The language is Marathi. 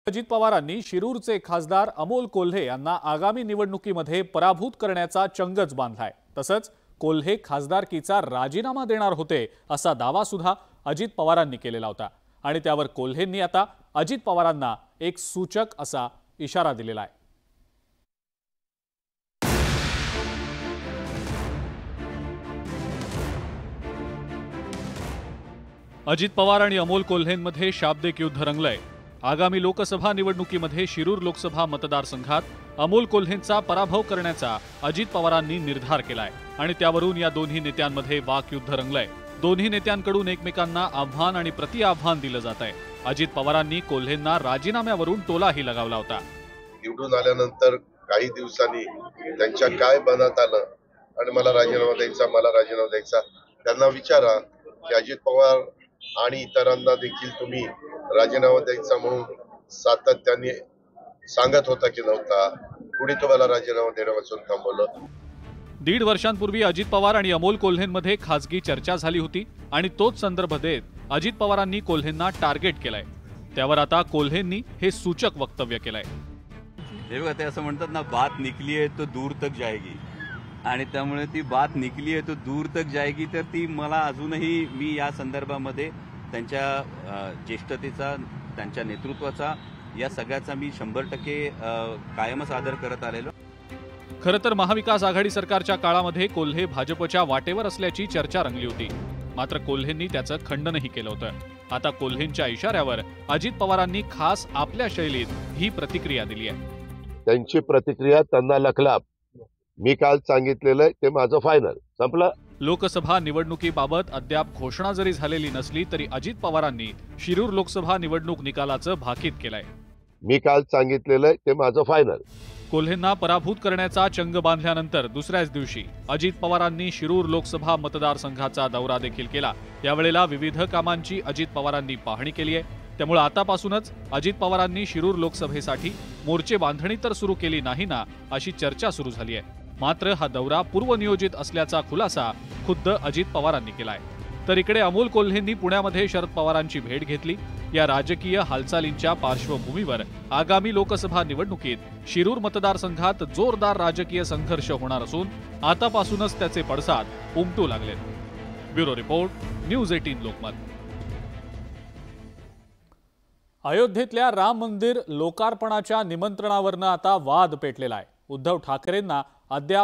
अजित पवारांनी शिरूरचे खासदार अमोल कोल्हे यांना आगामी निवडणुकीमध्ये पराभूत करण्याचा चंगच बांधलाय। तसंच कोल्हे खासदारकीचा राजीनामा देणार होते असा दावा सुद्धा अजित पवारांनी केलेला होता आणि त्यावर कोल्हेंनी आता अजित पवारांना एक सूचक असा इशारा दिलेला आहे। अजित पवार आणि अमोल कोल्हेंमध्ये शाब्दिक युद्ध रंगलंय। आगामी लोकसभा निवडणुकीमध्ये शिरूर लोकसभा मतदारसंघात अमोल कोल्हेंचा पराभव करण्याचा अजित पवारांनी निर्धार केलाय आणि त्यावरून या दोन्ही नेत्यांमध्ये वाकयुद्ध रंगलंय। दोन्ही नेत्यांकडून एकमेकांना आव्हान आणि प्रतिआव्हान दिलं जात आहे। अजित पवारांनी कोल्हेंना राजीनाम्यावरून टोलाही लगावला होता। निवडून आल्यानंतर काही दिवसांनी त्यांच्या काय बनात आलं आणि मला राजीनामा द्यायचा त्यांना विचारा की अजित पवार आणि इतरांना देखील तुम्ही राजीनामा द्यायचा म्हणून सातत्याने सांगत होता की नव्हता? कुणी तुम्हाला राजीनामा देण्यापासून थांबवलं? 1.5 वर्षांपूर्वी अजित पवार आणि अमोल कोल्हेंमध्ये खासगी चर्चा झाली होती आणि तोच संदर्भ देत अजित पवारांनी कोल्हेंना टार्गेट केलंय। त्यावर आता कोल्हेंनी हे सूचक वक्तव्य केलंय। हे बघा, ते असं म्हणतात ना, बात निकली है तो दूर तक जाएगी, आणि त्यामुळे ती बात निकली है तो दूर तक जाएगी। तर ती मला अजूनही मी या संदर्भामध्ये त्यांच्या ज्येष्ठतेचा, त्यांच्या नेतृत्वाचा, या सगळ्याचा मी 100% कायमच आदर करत आलेलो। खरं तर महाविकास आघाडी सरकारच्या काळामध्ये कोल्हे भाजपच्या वाटेवर असल्याची चर्चा रंगली होती, मात्र कोल्हेंनी त्याचं खंडनही केलं होतं। आता कोल्हेंच्या इशाऱ्यावर अजित पवारांनी खास आपल्या शैलीत ही प्रतिक्रिया दिली आहे। त्यांची प्रतिक्रिया त्यांना लखलाप। मी काल सांगितलेलं ते माझं फायनल संपलं। लोकसभा निवडणुकीबाबत अद्याप घोषणा जरी झालेली नसली तरी अजित पवारांनी शिरूर लोकसभा निवडणूक निकालाचं भाकीत केलंय। मी काल सांगितलेलं ते माझं फायनल। कोल्हेंना पराभूत करण्याचा चंग बांधल्यानंतर दुसऱ्याच दिवशी अजित पवारांनी शिरूर लोकसभा मतदारसंघाचा दौरा देखील केला। यावेळेला विविध कामांची अजित पवारांनी पाहणी केली आहे। त्यामुळे आतापासूनच अजित पवारांनी शिरूर लोकसभेसाठी मोर्चे बांधणी तर सुरू केली नाही ना, अशी चर्चा सुरू झाली आहे। मात्र हा दौरा पूर्वनियोजित असल्याचा खुलासा खुद्द अजित पवारांनी केलाय। तर इकडे अमोल कोल्हेंनी पुण्यामध्ये शरद पवारांची भेट घेतली। या राजकीय हालचालींच्या पार्श्वभूमीवर आगामी लोकसभा निवडणुकीत शिरूर मतदारसंघात जोरदार राजकीय संघर्ष होणार असून आतापासूनच त्याचे पडसाद उमटू लागलेत। Bureau report, news 18 Lokmat. अयोध्येतल्या राम मंदिर लोकार्पणाच्या निमंत्रणावरनं आता वाद पेटलेला आहे। उद्धव ठाकरेंना अद्याप